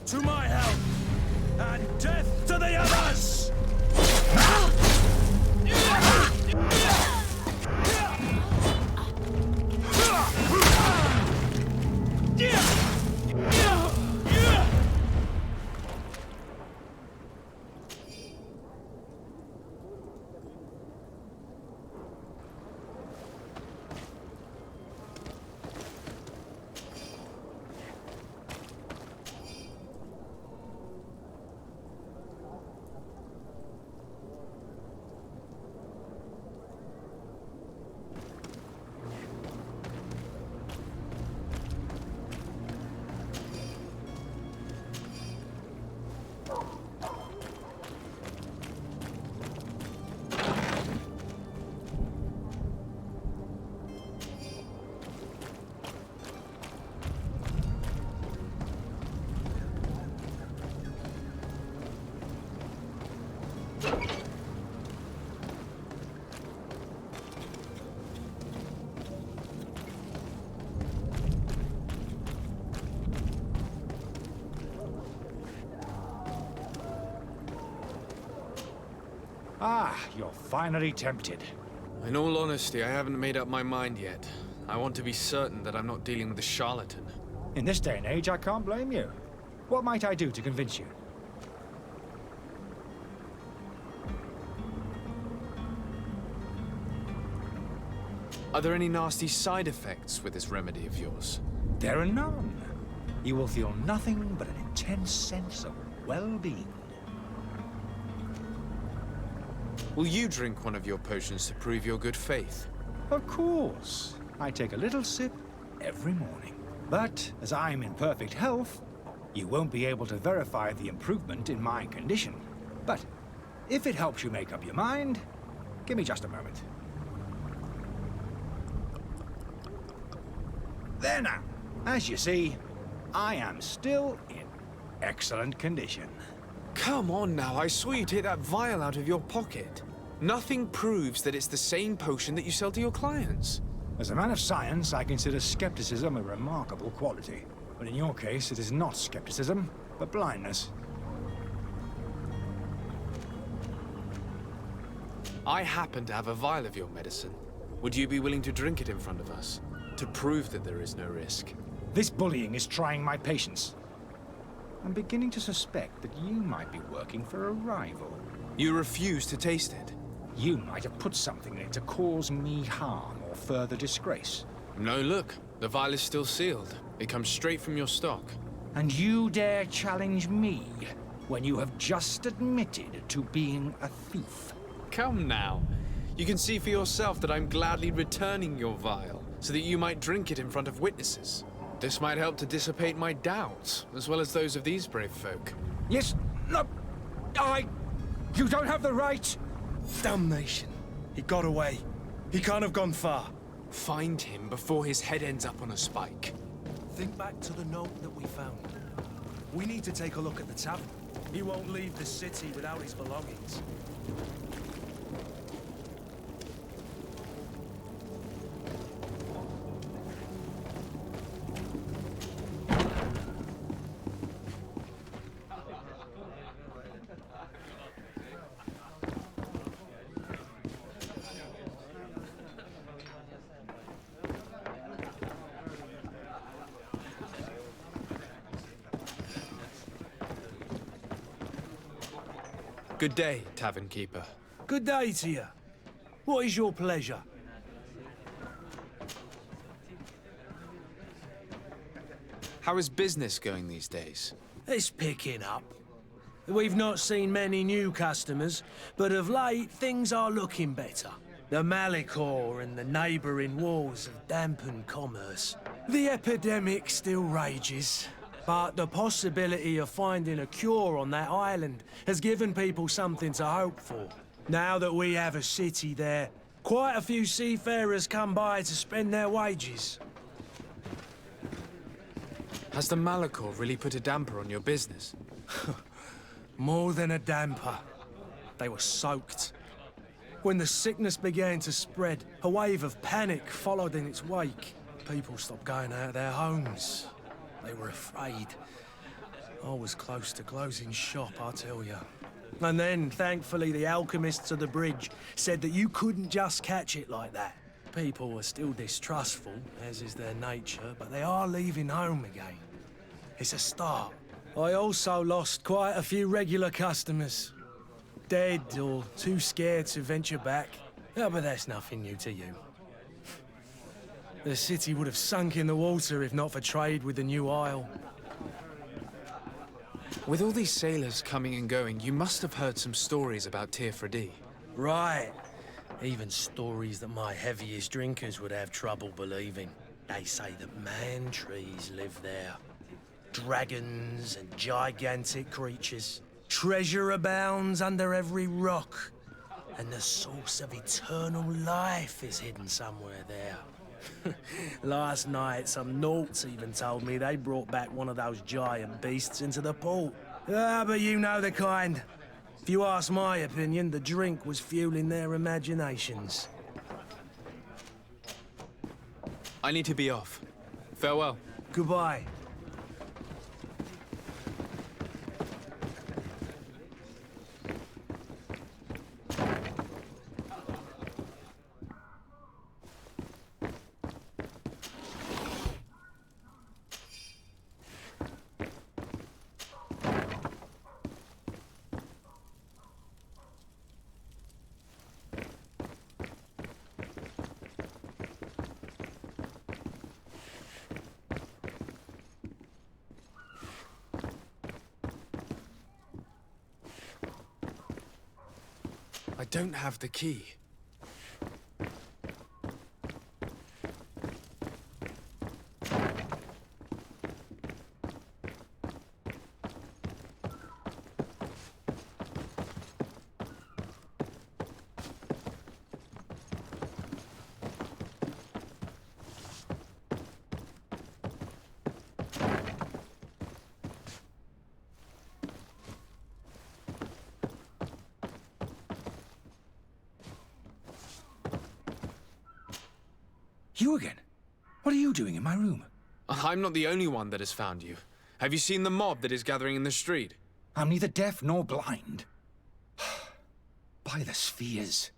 to my help, and death to the others! Ah, you're finally tempted. In all honesty, I haven't made up my mind yet. I want to be certain that I'm not dealing with a charlatan. In this day and age, I can't blame you. What might I do to convince you? Are there any nasty side effects with this remedy of yours? There are none. You will feel nothing but an intense sense of well-being. Will you drink one of your potions to prove your good faith? Of course. I take a little sip every morning. But as I'm in perfect health, you won't be able to verify the improvement in my condition. But if it helps you make up your mind, give me just a moment. There now. As you see, I am still in excellent condition. Come on now, I swear you take that vial out of your pocket. Nothing proves that it's the same potion that you sell to your clients. As a man of science, I consider skepticism a remarkable quality. But in your case, it is not skepticism, but blindness. I happen to have a vial of your medicine. Would you be willing to drink it in front of us? To prove that there is no risk? This bullying is trying my patience. I'm beginning to suspect that you might be working for a rival. You refuse to taste it? You might have put something in it to cause me harm or further disgrace. No, look. The vial is still sealed. It comes straight from your stock. And you dare challenge me when you have just admitted to being a thief? Come now. You can see for yourself that I'm gladly returning your vial, so that you might drink it in front of witnesses. This might help to dissipate my doubts, as well as those of these brave folk. Yes, no, You don't have the right! Damnation. He got away. He can't have gone far. Find him before his head ends up on a spike. Think back to the note that we found. We need to take a look at the tavern. He won't leave the city without his belongings. Good day, tavern keeper. Good day to you. What is your pleasure? How is business going these days? It's picking up. We've not seen many new customers, but of late things are looking better. The Malicor and the neighbouring wars have dampened commerce. The epidemic still rages. But the possibility of finding a cure on that island has given people something to hope for. Now that we have a city there, quite a few seafarers come by to spend their wages. Has the Malicor really put a damper on your business? More than a damper. They were soaked. When the sickness began to spread, a wave of panic followed in its wake. People stopped going out of their homes. They were afraid. I was close to closing shop, I tell you. And then, thankfully, the alchemists of the bridge said that you couldn't just catch it like that. People are still distrustful, as is their nature, but they are leaving home again. It's a start. I also lost quite a few regular customers. Dead or too scared to venture back. Oh, but that's nothing new to you. The city would have sunk in the water if not for trade with the new isle. With all these sailors coming and going, you must have heard some stories about Tirfredi. Right. Even stories that my heaviest drinkers would have trouble believing. They say that man-trees live there. Dragons and gigantic creatures. Treasure abounds under every rock. And the source of eternal life is hidden somewhere there. Last night, some Nauts even told me they brought back one of those giant beasts into the port. Ah, but you know the kind. If you ask my opinion, the drink was fueling their imaginations. I need to be off. Farewell. Goodbye. I don't have the key. You again? What are you doing in my room? I'm not the only one that has found you. Have you seen the mob that is gathering in the street? I'm neither deaf nor blind. By the spheres.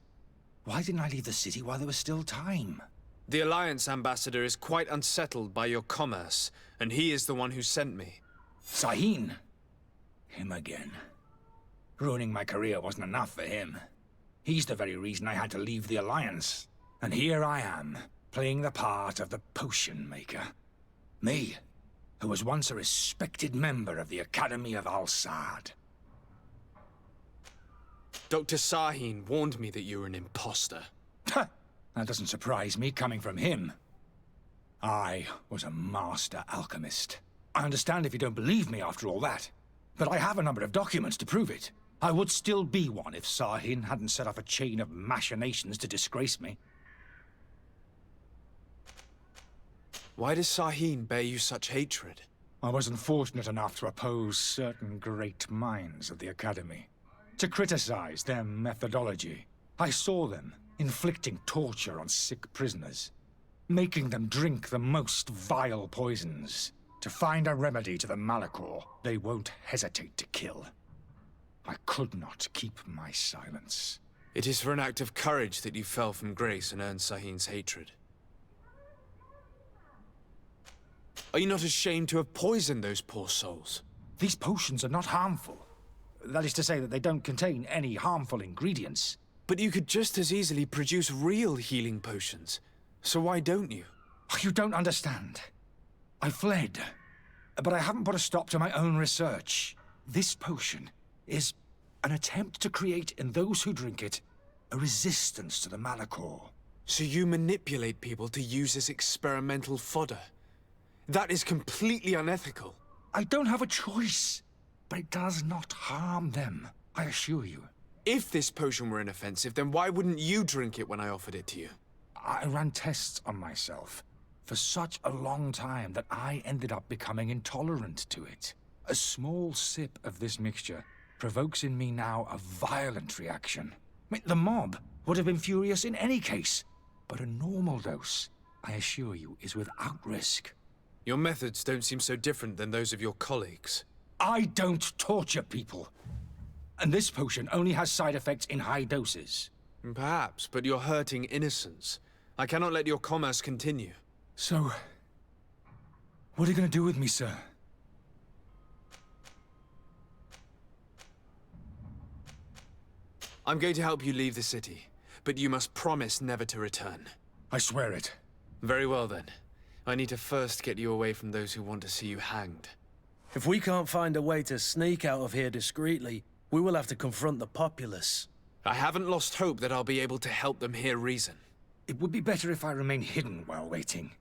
Why didn't I leave the city while there was still time? The Alliance ambassador is quite unsettled by your commerce, and he is the one who sent me. Sahin. Him again. Ruining my career wasn't enough for him. He's the very reason I had to leave the Alliance. And here I am, playing the part of the potion maker. Me, who was once a respected member of the Academy of Al-Sad. Dr. Sahin warned me that you were an imposter. That doesn't surprise me, coming from him. I was a master alchemist. I understand if you don't believe me after all that, but I have a number of documents to prove it. I would still be one if Sahin hadn't set off a chain of machinations to disgrace me. Why does Sahin bear you such hatred? I wasn't fortunate enough to oppose certain great minds of the Academy. To criticize their methodology. I saw them inflicting torture on sick prisoners. Making them drink the most vile poisons. To find a remedy to the Malachor they won't hesitate to kill. I could not keep my silence. It is for an act of courage that you fell from grace and earned Sahin's hatred. Are you not ashamed to have poisoned those poor souls? These potions are not harmful. That is to say that they don't contain any harmful ingredients. But you could just as easily produce real healing potions. So why don't you? You don't understand. I fled, but I haven't put a stop to my own research. This potion is an attempt to create in those who drink it a resistance to the Malachor. So you manipulate people to use as experimental fodder? That is completely unethical. I don't have a choice, but it does not harm them, I assure you. If this potion were inoffensive, then why wouldn't you drink it when I offered it to you? I ran tests on myself for such a long time that I ended up becoming intolerant to it. A small sip of this mixture provokes in me now a violent reaction. The mob would have been furious in any case, but a normal dose, I assure you, is without risk. Your methods don't seem so different than those of your colleagues. I don't torture people. And this potion only has side effects in high doses. Perhaps, but you're hurting innocents. I cannot let your commerce continue. So, what are you going to do with me, sir? I'm going to help you leave the city, but you must promise never to return. I swear it. Very well then. I need to first get you away from those who want to see you hanged. If we can't find a way to sneak out of here discreetly, we will have to confront the populace. I haven't lost hope that I'll be able to help them hear reason. It would be better if I remain hidden while waiting.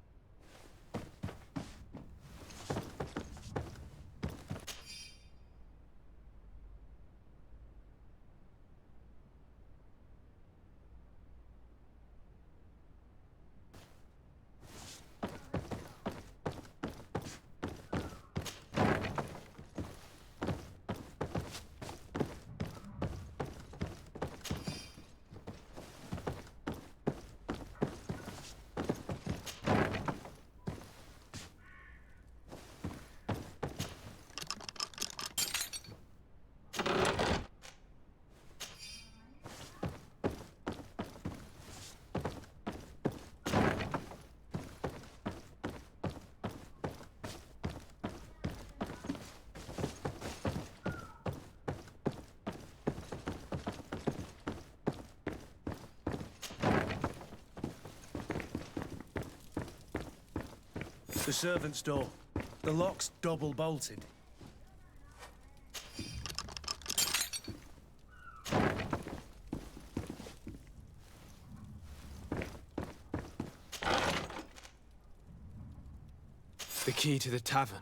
The servant's door. The lock's double bolted. The key to the tavern.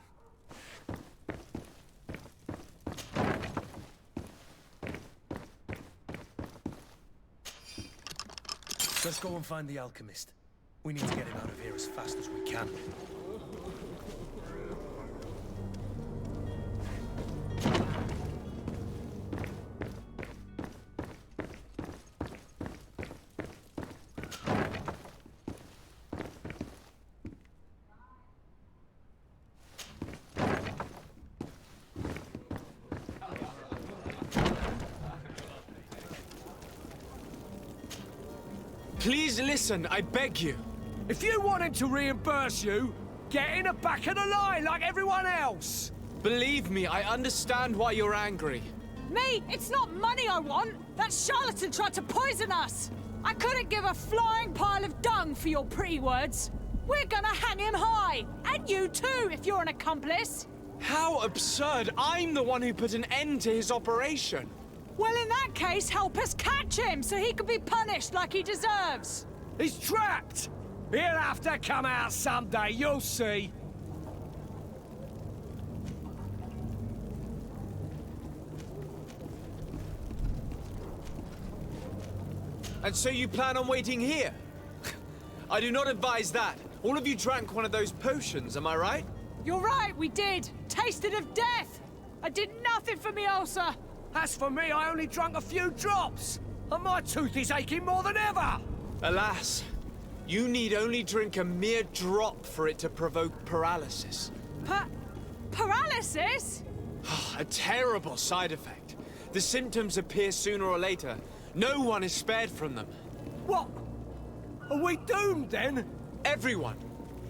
Let's go and find the alchemist. We need to get him out of here as fast as we can. Please listen, I beg you. If you want him to reimburse you, get in the back of the line like everyone else. Believe me, I understand why you're angry. Me? It's not money I want. That charlatan tried to poison us. I couldn't give a flying pile of dung for your pretty words. We're gonna hang him high. And you too, if you're an accomplice. How absurd! I'm the one who put an end to his operation. Well, in that case, help us catch him so he can be punished like he deserves. He's trapped. He'll have to come out someday, you'll see. And so you plan on waiting here? I do not advise that. All of you drank one of those potions, am I right? You're right, we did. Tasted of death. I did nothing for me ulcer. As for me, I only drunk a few drops. And my tooth is aching more than ever. Alas, you need only drink a mere drop for it to provoke paralysis. Paralysis? A terrible side effect. The symptoms appear sooner or later. No one is spared from them. What? Are we doomed then? Everyone.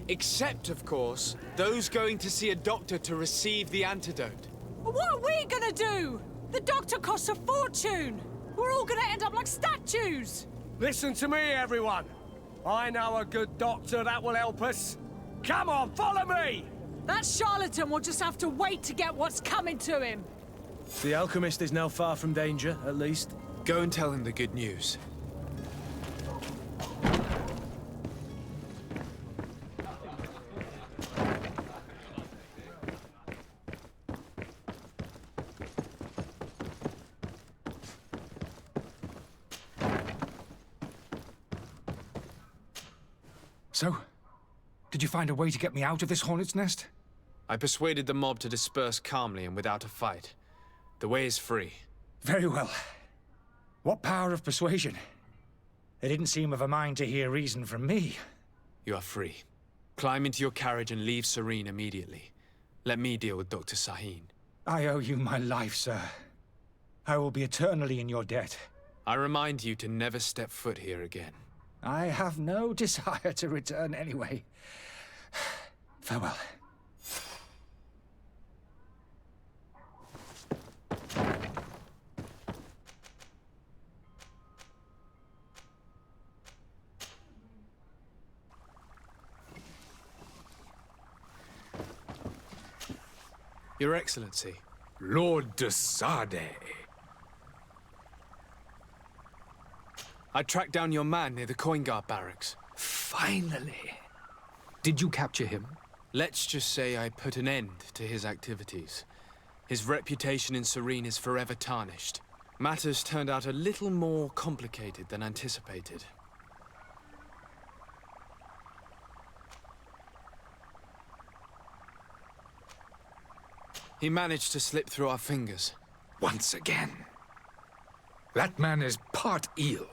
Except, of course, those going to see a doctor to receive the antidote. What are we gonna do? The doctor costs a fortune. We're all gonna end up like statues. Listen to me, everyone. I know a good doctor that will help us. Come on, follow me! That charlatan will just have to wait to get what's coming to him. The alchemist is now far from danger, at least. Go and tell him the good news. So, did you find a way to get me out of this hornet's nest? I persuaded the mob to disperse calmly and without a fight. The way is free. Very well. What power of persuasion? They didn't seem of a mind to hear reason from me. You are free. Climb into your carriage and leave Serene immediately. Let me deal with Dr. Sahin. I owe you my life, sir. I will be eternally in your debt. I remind you to never step foot here again. I have no desire to return anyway. Farewell. Your Excellency. Lord de Sade. I tracked down your man near the Coin Guard barracks. Finally. Did you capture him? Let's just say I put an end to his activities. His reputation in Serene is forever tarnished. Matters turned out a little more complicated than anticipated. He managed to slip through our fingers. Once again. That man is part eel.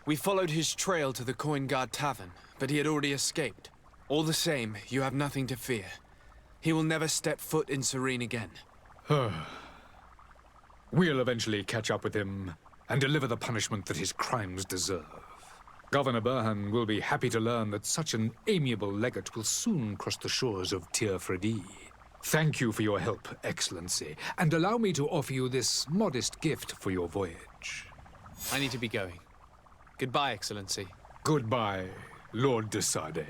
We followed his trail to the Coin Guard Tavern, but he had already escaped. All the same, you have nothing to fear. He will never step foot in Serene again. We'll eventually catch up with him and deliver the punishment that his crimes deserve. Governor Burhan will be happy to learn that such an amiable legate will soon cross the shores of Tir Fredi. Thank you for your help, Excellency, and allow me to offer you this modest gift for your voyage. I need to be going. Goodbye, Excellency. Goodbye, Lord de Sade.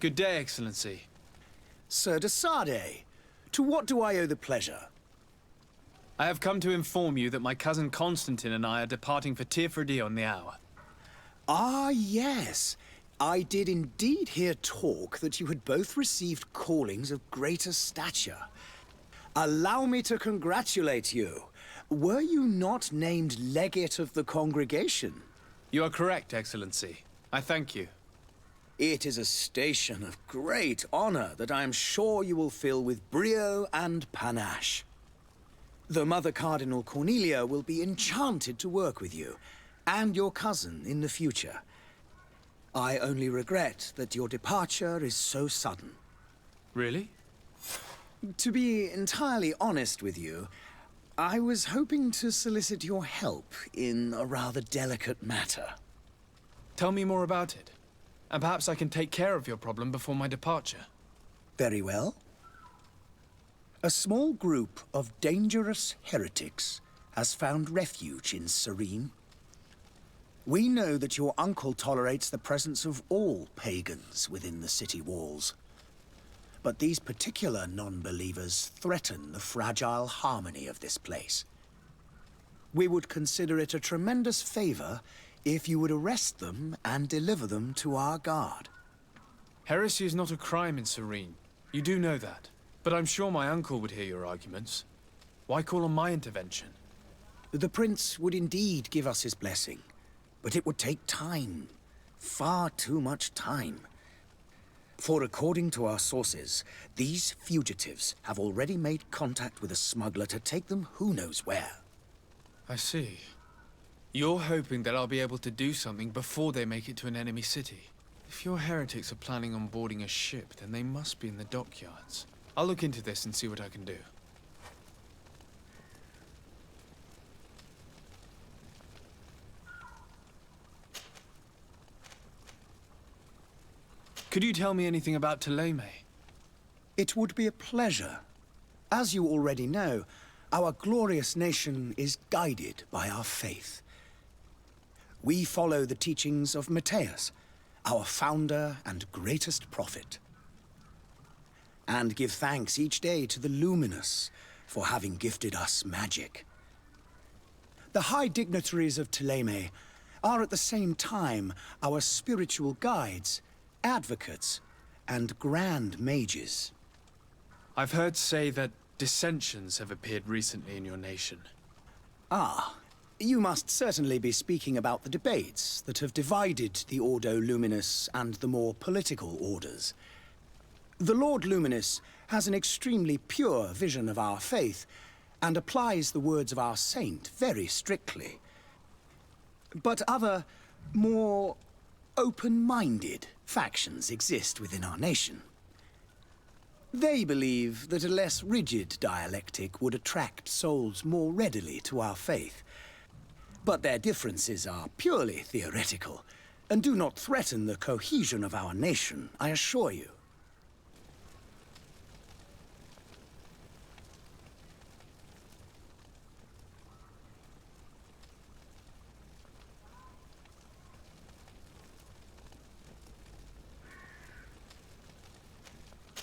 Good day, Excellency. Sir de Sade, to what do I owe the pleasure? I have come to inform you that my cousin Constantine and I are departing for Tir Fredi on the hour. Ah, yes. I did indeed hear talk that you had both received callings of greater stature. Allow me to congratulate you. Were you not named legate of the congregation? You are correct, Excellency. I thank you. It is a station of great honor that I am sure you will fill with brio and panache. The Mother Cardinal Cornelia will be enchanted to work with you, and your cousin in the future. I only regret that your departure is so sudden. Really? To be entirely honest with you, I was hoping to solicit your help in a rather delicate matter. Tell me more about it, and perhaps I can take care of your problem before my departure. Very well. A small group of dangerous heretics has found refuge in Serene. We know that your uncle tolerates the presence of all pagans within the city walls. But these particular non-believers threaten the fragile harmony of this place. We would consider it a tremendous favor if you would arrest them and deliver them to our guard. Heresy is not a crime in Serene. You do know that. But I'm sure my uncle would hear your arguments. Why call on my intervention? The prince would indeed give us his blessing, but it would take time. Far too much time. For according to our sources, these fugitives have already made contact with a smuggler to take them who knows where. I see. You're hoping that I'll be able to do something before they make it to an enemy city. If your heretics are planning on boarding a ship, then they must be in the dockyards. I'll look into this and see what I can do. Could you tell me anything about Ptolemy? It would be a pleasure. As you already know, our glorious nation is guided by our faith. We follow the teachings of Matthias, our founder and greatest prophet, and give thanks each day to the Luminous for having gifted us magic. The high dignitaries of Ptolemy are at the same time our spiritual guides, advocates, and grand mages. I've heard say that dissensions have appeared recently in your nation. Ah, you must certainly be speaking about the debates that have divided the Ordo Luminous and the more political orders. The Lord Luminous has an extremely pure vision of our faith and applies the words of our saint very strictly. But other, more open-minded factions exist within our nation. They believe that a less rigid dialectic would attract souls more readily to our faith. But their differences are purely theoretical and do not threaten the cohesion of our nation, I assure you.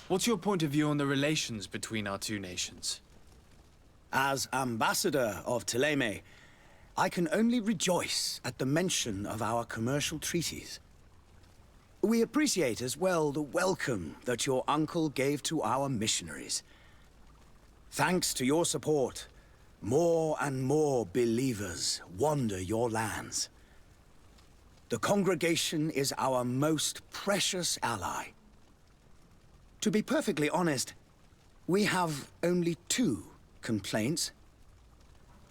What's your point of view on the relations between our two nations? As ambassador of Ptolemy, I can only rejoice at the mention of our commercial treaties. We appreciate as well the welcome that your uncle gave to our missionaries. Thanks to your support, more and more believers wander your lands. The congregation is our most precious ally. To be perfectly honest, we have only two complaints.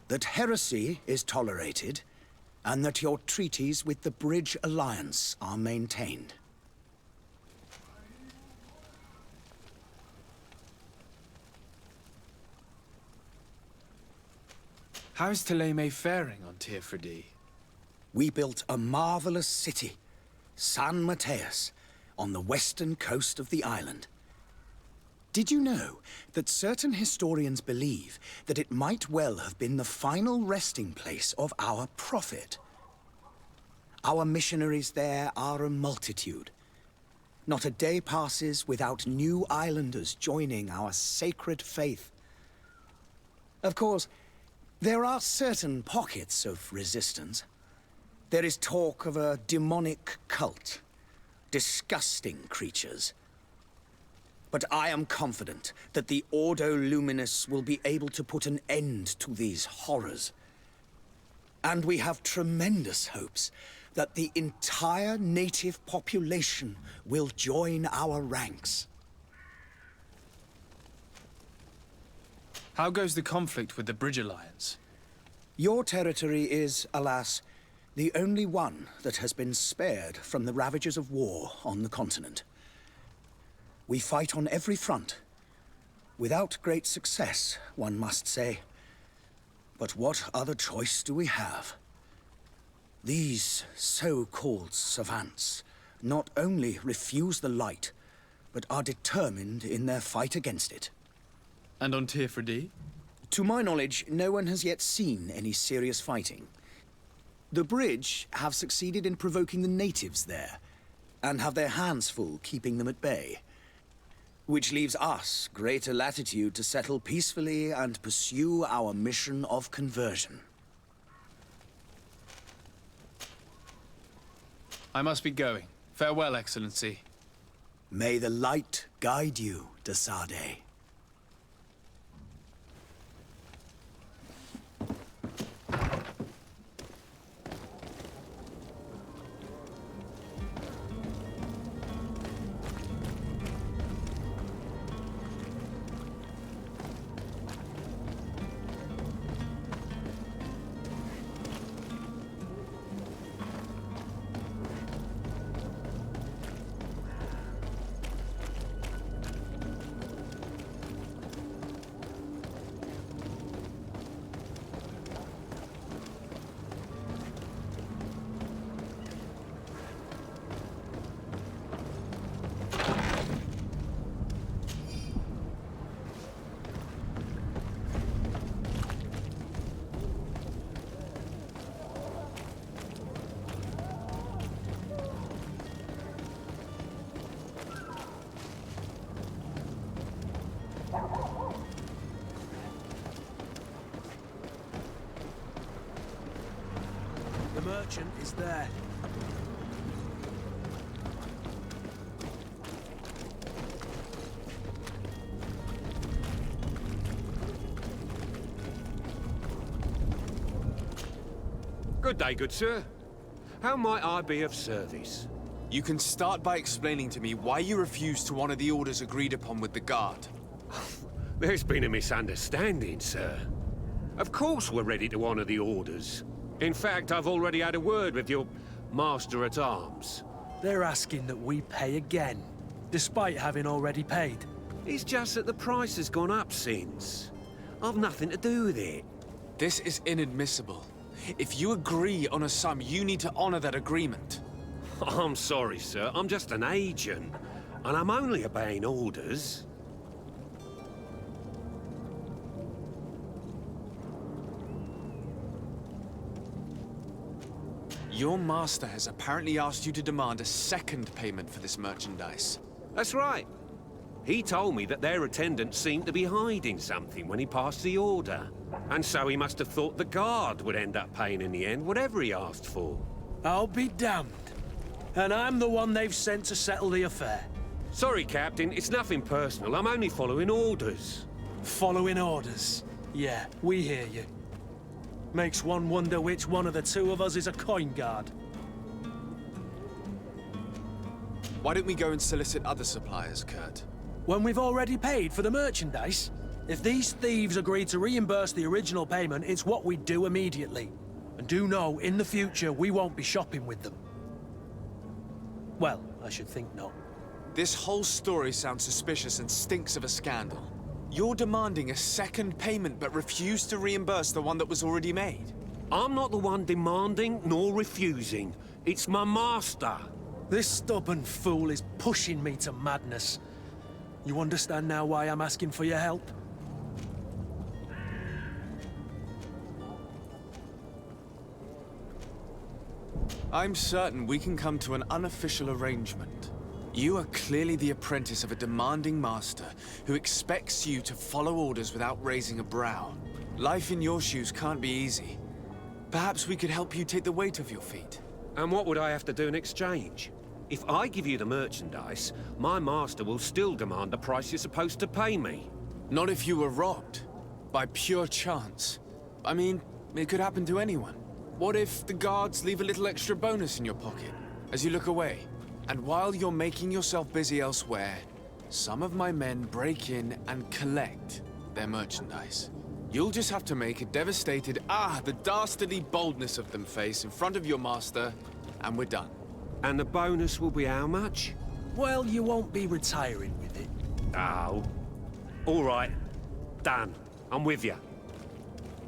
That heresy is tolerated, and that your treaties with the Bridge Alliance are maintained. How is Ptolemy faring on Teofridi? We built a marvelous city, San Mateus, on the western coast of the island. Did you know that certain historians believe that it might well have been the final resting place of our prophet? Our missionaries there are a multitude. Not a day passes without new islanders joining our sacred faith. Of course, there are certain pockets of resistance. There is talk of a demonic cult, disgusting creatures. But I am confident that the Ordo Luminous will be able to put an end to these horrors. And we have tremendous hopes that the entire native population will join our ranks. How goes the conflict with the Bridge Alliance? Your territory is, alas, the only one that has been spared from the ravages of war on the continent. We fight on every front. Without great success, one must say. But what other choice do we have? These so-called savants not only refuse the light, but are determined in their fight against it. And on Tirfredi? To my knowledge, no one has yet seen any serious fighting. The Bridge have succeeded in provoking the natives there, and have their hands full keeping them at bay. Which leaves us greater latitude to settle peacefully and pursue our mission of conversion. I must be going. Farewell, Excellency. May the light guide you, de Sade. The merchant is there. Good day, good sir. How might I be of service? You can start by explaining to me why you refuse to honor the orders agreed upon with the Guard. There's been a misunderstanding, sir. Of course we're ready to honor the orders. In fact, I've already had a word with your Master-at-Arms. They're asking that we pay again, despite having already paid. It's just that the price has gone up since. I've nothing to do with it. This is inadmissible. If you agree on a sum, you need to honor that agreement. I'm sorry, sir. I'm just an agent. And I'm only obeying orders. Your master has apparently asked you to demand a second payment for this merchandise. That's right. He told me that their attendant seemed to be hiding something when he passed the order. And so he must have thought the Guard would end up paying in the end, whatever he asked for. I'll be damned. And I'm the one they've sent to settle the affair. Sorry, Captain, it's nothing personal. I'm only following orders. Following orders. Yeah, we hear you. Makes one wonder which one of the two of us is a coin guard. Why don't we go and solicit other suppliers, Kurt? When we've already paid for the merchandise? If these thieves agree to reimburse the original payment, it's what we do immediately. And do know, in the future, we won't be shopping with them. Well, I should think not. This whole story sounds suspicious and stinks of a scandal. You're demanding a second payment but refuse to reimburse the one that was already made. I'm not the one demanding nor refusing. It's my master. This stubborn fool is pushing me to madness. You understand now why I'm asking for your help? I'm certain we can come to an unofficial arrangement. You are clearly the apprentice of a demanding master who expects you to follow orders without raising a brow. Life in your shoes can't be easy. Perhaps we could help you take the weight off your feet. And what would I have to do in exchange? If I give you the merchandise, my master will still demand the price you're supposed to pay me. Not if you were robbed. By pure chance. I mean, it could happen to anyone. What if the guards leave a little extra bonus in your pocket as you look away? And while you're making yourself busy elsewhere, some of my men break in and collect their merchandise. You'll just have to make a devastated, the dastardly boldness of them face in front of your master, and we're done. And the bonus will be how much? Well, you won't be retiring with it. Oh. All right. Done. I'm with you.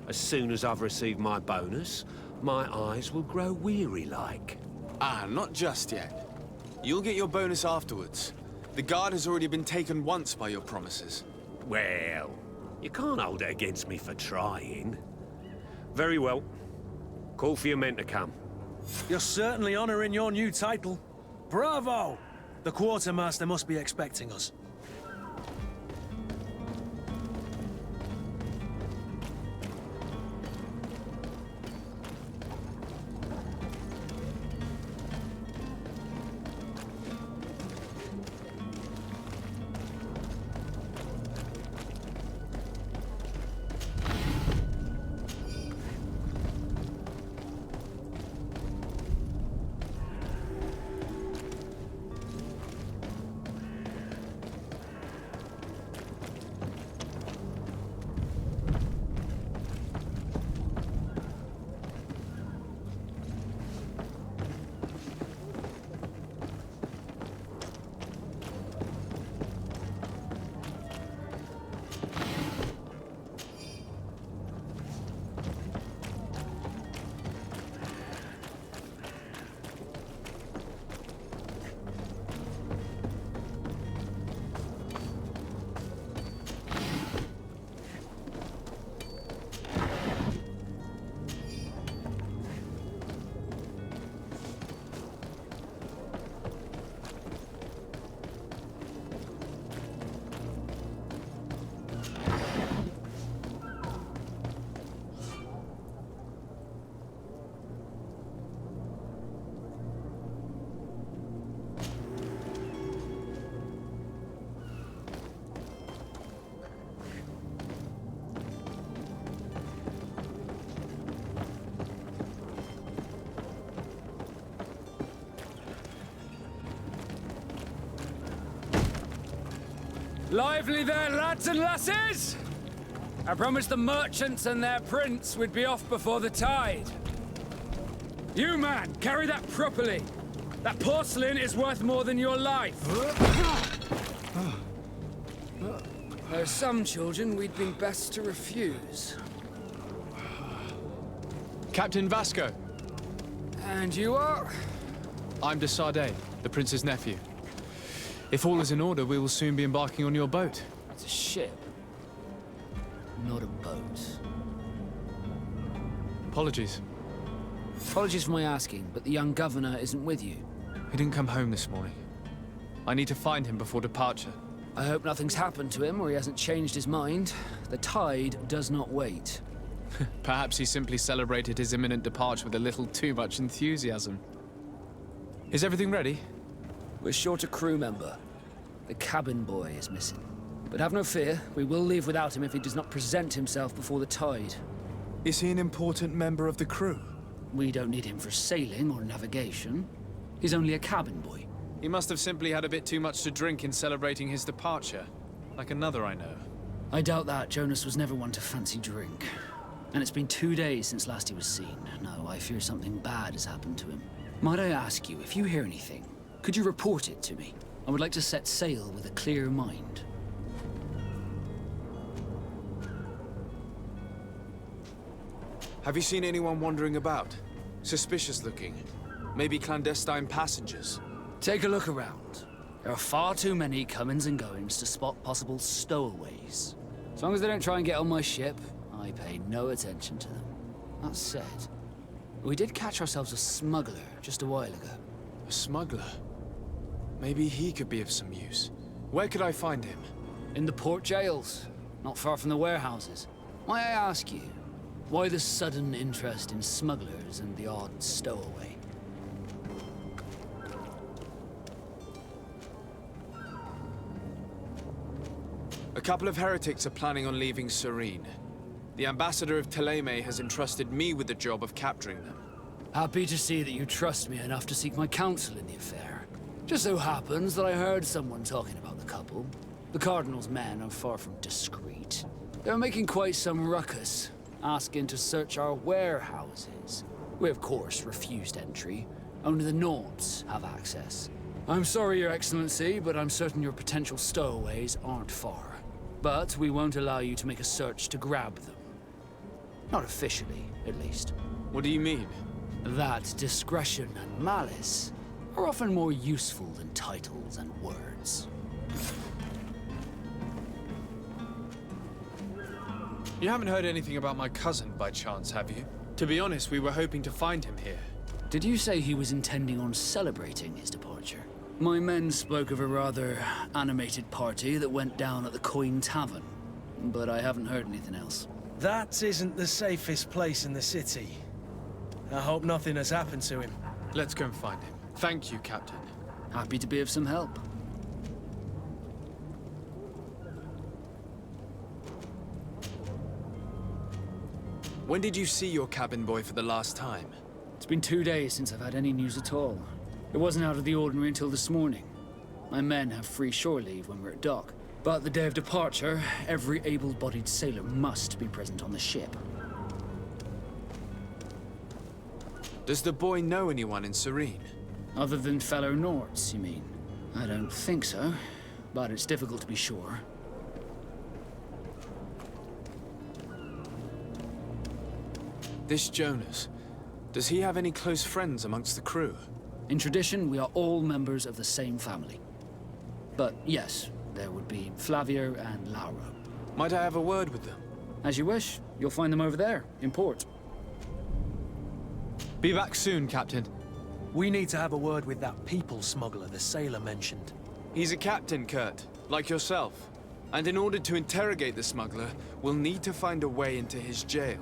As soon as I've received my bonus, my eyes will grow weary-like. Not just yet. You'll get your bonus afterwards. The guard has already been taken once by your promises. Well, you can't hold it against me for trying. Very well. Call for your men to come. You're certainly honoring your new title. Bravo! The quartermaster must be expecting us. Lively there, lads and lasses! I promised the merchants and their prince we'd be off before the tide. You, man, carry that properly. That porcelain is worth more than your life. There are some children we'd been best to refuse. Captain Vasco. And you are? I'm de Sardet, the prince's nephew. If all is in order, we will soon be embarking on your boat. It's a ship, not a boat. Apologies. Apologies for my asking, but the young governor isn't with you. He didn't come home this morning. I need to find him before departure. I hope nothing's happened to him or he hasn't changed his mind. The tide does not wait. Perhaps he simply celebrated his imminent departure with a little too much enthusiasm. Is everything ready? We're short a crew member. The cabin boy is missing. But have no fear, we will leave without him if he does not present himself before the tide. Is he an important member of the crew? We don't need him for sailing or navigation. He's only a cabin boy. He must have simply had a bit too much to drink in celebrating his departure. Like another I know. I doubt that. Jonas was never one to fancy drink. And it's been 2 days since last he was seen. No, I fear something bad has happened to him. Might I ask you, if you hear anything, could you report it to me? I would like to set sail with a clear mind. Have you seen anyone wandering about? Suspicious looking. Maybe clandestine passengers? Take a look around. There are far too many comings and goings to spot possible stowaways. As long as they don't try and get on my ship, I pay no attention to them. That said, we did catch ourselves a smuggler just a while ago. A smuggler? Maybe he could be of some use. Where could I find him? In the port jails, not far from the warehouses. May I ask you, why the sudden interest in smugglers and the odd stowaway? A couple of heretics are planning on leaving Serene. The ambassador of Teleme has entrusted me with the job of capturing them. Happy to see that you trust me enough to seek my counsel in the affair. Just so happens that I heard someone talking about the couple. The Cardinal's men are far from discreet. They're making quite some ruckus, asking to search our warehouses. We, of course, refused entry. Only the Nords have access. I'm sorry, Your Excellency, but I'm certain your potential stowaways aren't far. But we won't allow you to make a search to grab them. Not officially, at least. What do you mean? That discretion and malice are often more useful than titles and words. You haven't heard anything about my cousin, by chance, have you? To be honest, we were hoping to find him here. Did you say he was intending on celebrating his departure? My men spoke of a rather animated party that went down at the Coin Tavern, but I haven't heard anything else. That isn't the safest place in the city. I hope nothing has happened to him. Let's go and find him. Thank you, Captain. Happy to be of some help. When did you see your cabin boy for the last time? It's been 2 days since I've had any news at all. It wasn't out of the ordinary until this morning. My men have free shore leave when we're at dock. But the day of departure, every able-bodied sailor must be present on the ship. Does the boy know anyone in Serene? Other than fellow Nords, you mean? I don't think so, but it's difficult to be sure. This Jonas, does he have any close friends amongst the crew? In tradition, we are all members of the same family. But yes, there would be Flavio and Laura. Might I have a word with them? As you wish. You'll find them over there, in port. Be back soon, Captain. We need to have a word with that people smuggler the sailor mentioned. He's a captain, Kurt, like yourself. And in order to interrogate the smuggler, we'll need to find a way into his jail.